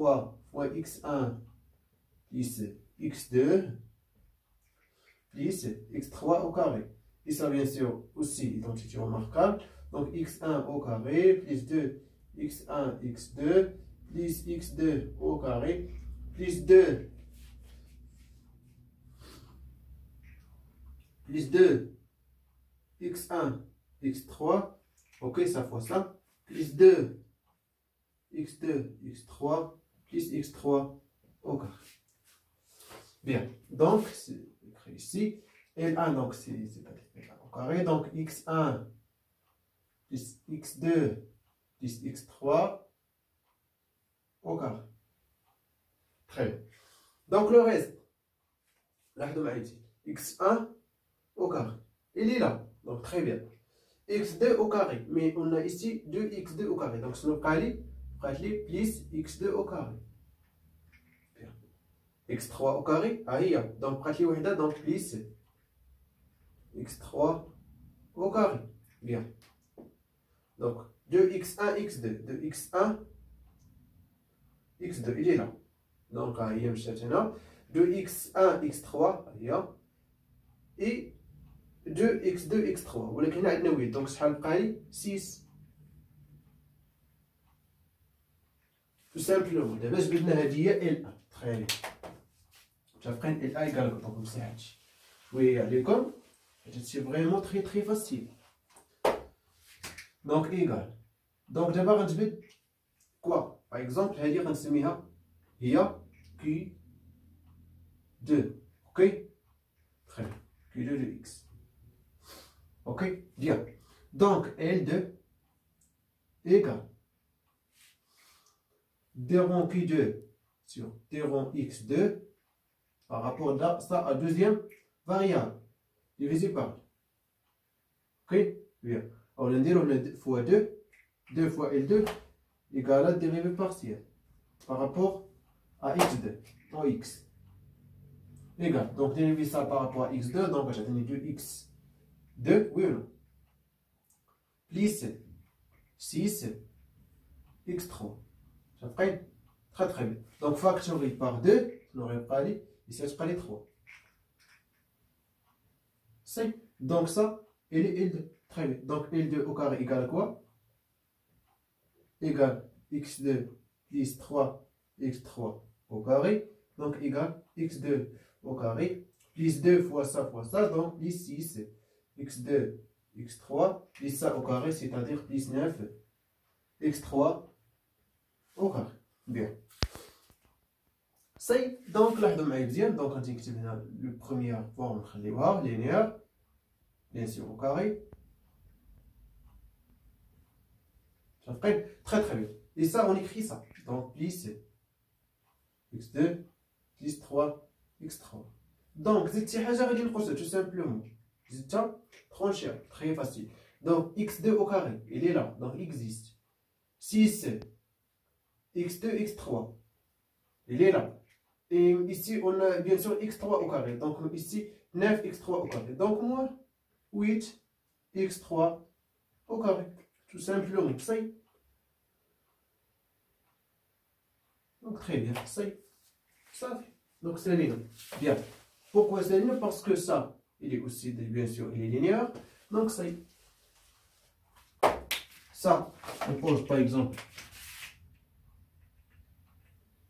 x3 fois x1 plus x2 plus x3 au carré. Et ça, bien sûr, aussi identité remarquable. Donc, x1 au carré plus 2 x1 x2 plus x2 au carré plus 2 x1 x3, ok, ça fois ça, plus 2 x2 x3 plus x3 au carré. Bien, donc c'est écrit ici, L1, donc c'est au carré, donc x1 plus x2 plus x3 au carré. Très bien. Donc le reste, là, x1 au carré, il est là, donc très bien. x2 au carré, mais on a ici 2x2 au carré, donc c'est le carré plus x2 au carré. Bien. x3 au carré, donc donc plus x3 au carré. Bien. Donc 2x1 x2, 2x1 x2, il est là. Donc il y a 2x1 x3 et 2x2 x3 ولكن عندنا 8 دونك شحال بقى لي 6 tout simplement. دابا جبدنا هذه هي ال تخيل متفقين ال ايكال دونك نمسح هادشي شويه عليكم حيت هادشي فريمون تري فاسيل. دونك ايكال دونك دابا غنجبد كوا باغ اكزومبل هذه غنسميها هي كي 2 اوكي تري كي 2 de x. Ok, bien. Donc, L2 égale d rond Q2 sur d rond x2 par rapport à ça à deuxième variable divisé par. Ok, bien. On va dire 2 fois 2, 2 fois L2 égale à dérivée partielle par rapport à x2 en x. Égal. Donc, dériver ça par rapport à x2, donc j'ai donné 2x. 2, oui ou non? Plus 6 x3. Ça fait très bien. Donc, factoriser par 2, on aurait pas allé, ici, je prends 3. 5. Donc, ça, il est L2. Très bien. Donc, L2 au carré égale à quoi? Égale x2 plus 3 x3 au carré. Donc, égale x2 au carré plus 2 fois ça, donc plus 6 x2 x3 plus ça au carré, c'est-à-dire plus 9 x3 au carré. Bien. C'est donc لاحظوا معايا مزيان دونك غادي نكتب هنا لو بروميير فورم نخليوها لينيير بيان سور au carré. Très bien. Et ça, on écrit ça. Donc, plus x2 plus 3 x3. Donc, c'est tout simplement. C'est tranché, très facile. Donc, x2 au carré, il est là, donc il existe. 6 x2 x3, il est là. Et ici, on a bien sûr x3 au carré. Donc, ici, 9 x3 au carré. Donc, moi, 8 x3 au carré. Tout simplement, c'est. Donc, très bien, c'est. Ça. Donc, c'est linéaire. Bien. Pourquoi c'est linéaire? Parce que ça, il est aussi, bien sûr, il est linéaire. Donc, c'est. Ça, on pose par exemple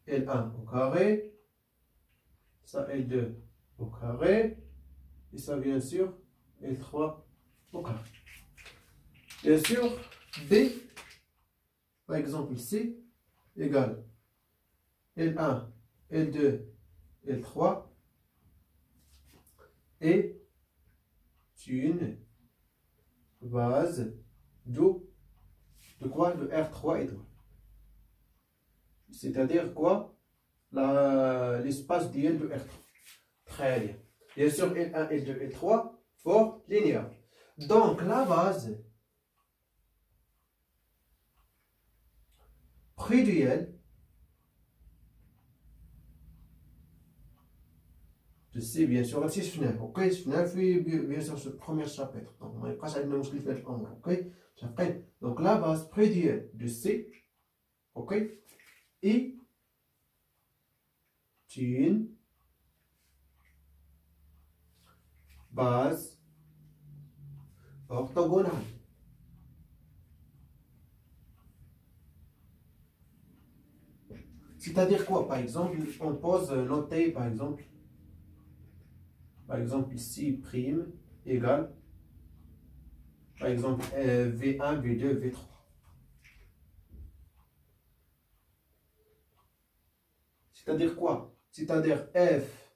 L1 au carré. Ça, L2 au carré. Et ça, bien sûr, L3 au carré. Bien sûr, B, par exemple ici, égale L1, L2, L3 est une base de quoi? De R3 étoile. C'est-à-dire quoi? L'espace d'IL de R3. Très bien. Bien sûr, L1, L2, L3, fort linéaire. Donc, la base près du L de C, bien sûr, c'est FNAF. Ok, FNAF, bien sûr, ce premier chapitre. Donc, on va pas aller dans le fait en ok. Donc, la base près du L de C, ok, et une base orthogonale. C'est-à-dire quoi? Par exemple, on pose noter par exemple ici prime égale par exemple V1, V2, V3. C'est-à-dire quoi? C'est-à-dire F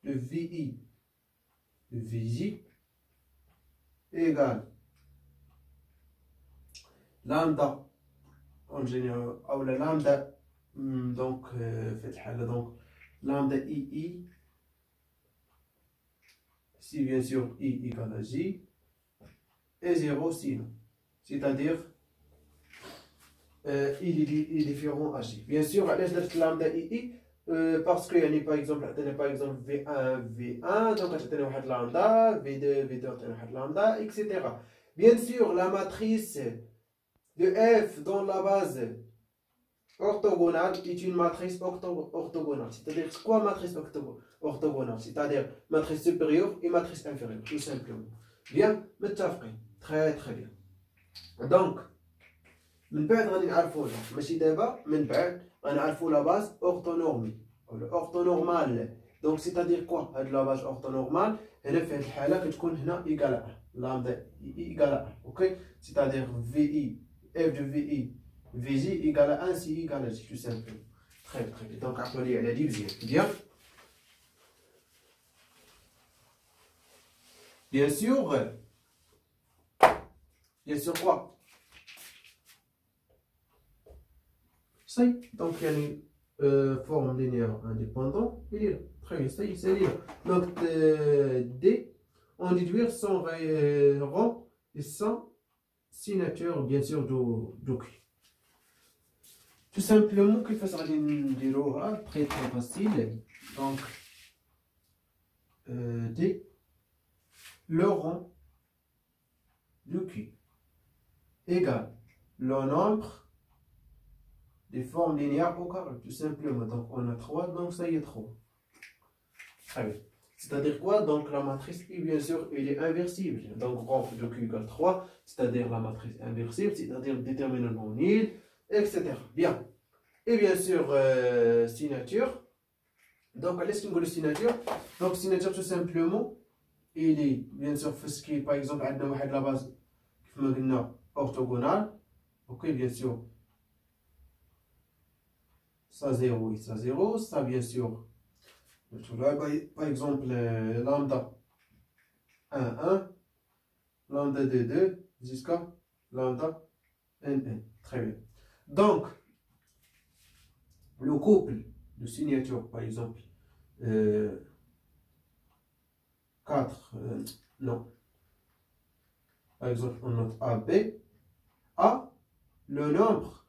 de VI de VJ égale lambda en général, ou la lambda donc donc lambda II, si bien sûr I égale à J, et 0 sinon. C'est-à-dire il est différent à J. Bien sûr, à l'aise de lambda II, parce qu'il y a par exemple V1, V1, donc on a lambda, V2, V2, on a lambda, etc. Bien sûr, la matrice de F dans la base orthogonale est une matrice orthogonale. C'est-à-dire quoi matrice orthogonale? C'est-à-dire matrice supérieure et matrice inférieure, tout simplement. Bien, très très bien. Donc, من بعد غادي نعرفوا ماشي دابا من بعد غنعرفوا لا باز اورتونورمي ولا اورتونورمال. دونك سيتادير كوا هاد لا باز اورتونورمال هنا في هاد الحاله كتكون هنا ايكال 1 لامدا ايكال 1 اوكي سيتادير في اي اف دو في اي في جي ايكال 1 سي ايكال جي تو سامبل. تري تري بيان. دونك عقلوا لي على دي مزيان. بيان bien sûr quoi. Donc, il y a une forme linéaire indépendante. Il est là. Très bien, ça y est, c'est là. Donc, D, on déduire sans rang et sans signature, bien sûr, du Q. Tout simplement, qu'il faut faire une très très facile. Donc, D, le rang du Q égale le nombre des formes linéaires au carré, tout simplement. Donc on a 3, donc ça y est 3. Très bien. C'est-à-dire quoi? Donc la matrice, bien sûr, elle est inversible. Donc rang de Q égale 3, c'est-à-dire la matrice inversible, c'est-à-dire déterminant non nul, etc. Bien. Et bien sûr, signature. Donc, qu'est-ce qu'on dit signature? Donc, signature, tout simplement, il est, bien sûr, ce qui est, par exemple, à la base, orthogonale. Ok, bien sûr. Ça 0 et ça 0, ça bien sûr. Par exemple, lambda 1, 1, lambda 2, 2, jusqu'à lambda n, n. Très bien. Donc, le couple de signature, par exemple, 4, non. Par exemple, on note A, B, A, le nombre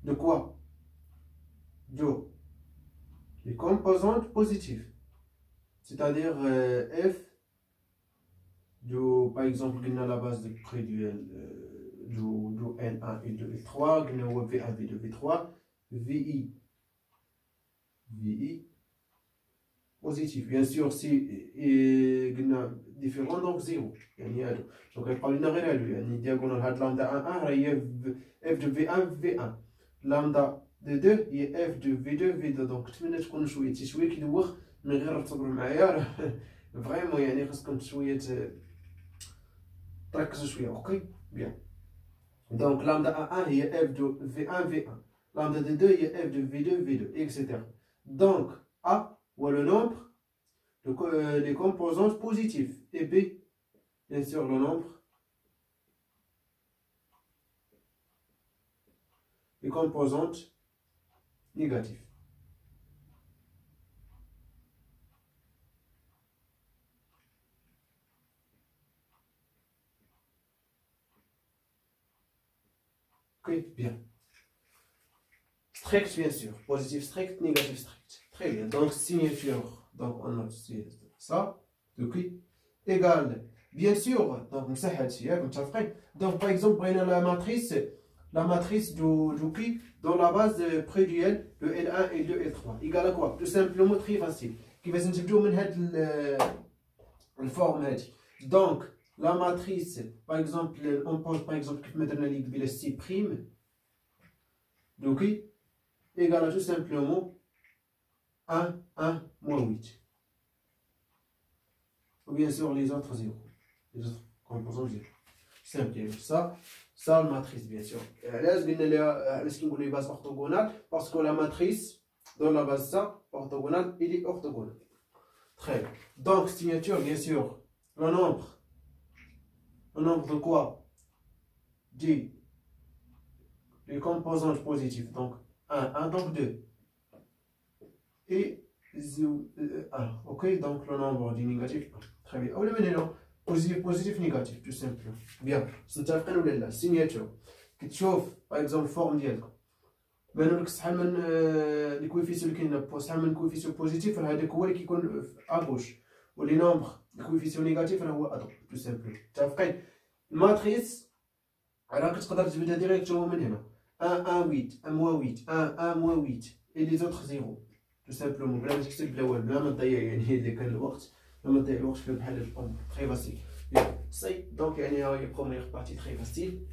de quoi? Les composantes positives. C'est-à-dire F, par exemple, on a la base de près du N1, N2, V3, V1, V2, V3, VI, positif. Bien sûr, si différent, donc 0. Donc, il parle d'une diagonale lambda 1, 1, F de V1, V1. Lambda de 2 هي F de V2 V2. دونك نتمنى تكونوا شويه كيدوخ من غير تصبروا معايا فريمون يعني خاصكم شويه تركزوا شويه. اوكي بيان. دونك لامدا 1 هي F de V1 V1. Lambda de 2 هي F de V2 V2 etc. Donc A ou le nombre les composantes positives et B bien sûr le nombre les composantes négatives. Ok, bien. Strict, bien sûr. Positif strict, négatif strict. Très bien. Donc, signature. Donc, on note ça. Donc, égal. Bien sûr. Donc, donc par exemple, prenons la la matrice du qui dans la base préduelle de L1, L2, L3 égale à quoi? Tout simplement très facile. Qui va نجبدو من هاد الفورم هادي. Donc la matrice par exemple on pose par exemple كيف ما درنا لي قبيله C prime de qui égale à tout simplement 1, 1, moins 8. Ou bien sûr les autres zéros. Les autres composants zéro. Simple. Ça la matrice bien sûr. Là, est-ce qu'on les base orthogonale? Parce que la matrice, dans la base ça, orthogonale, il est orthogonal. Très bien. Donc, signature, bien sûr, le nombre de quoi? D. Les composantes positives. Donc, 1, donc 2. Et 1. Ok, donc le nombre du négatif. Très bien. maintenant, positif, négatif, tout simplement. Bien. C'est la signature. Que tu vois, par exemple, forme ديالك. بانوا لك شحال من لي كويفيسيون اللي كاين شحال من كويفيسيون بوزيتيف راه هذاك هو اللي كيكون ابوش ولي نومبر كويفيسيون نيجاتيف راه هو ادروك تو سامبل متفقين الماتريس راك تقدر تبدا ديريكتومون من هنا 1 1 8 1 1 8 اي لي زوتر زيرو تو سامبلومون بلا ما تكتب بلا والو بلا ما تضيع يعني اللي كان الوقت بلا ما تضيع الوقت في بحال هاد الامور تري فاسيل سي دونك يعني هاهي بروميير بارتي تري فاسيل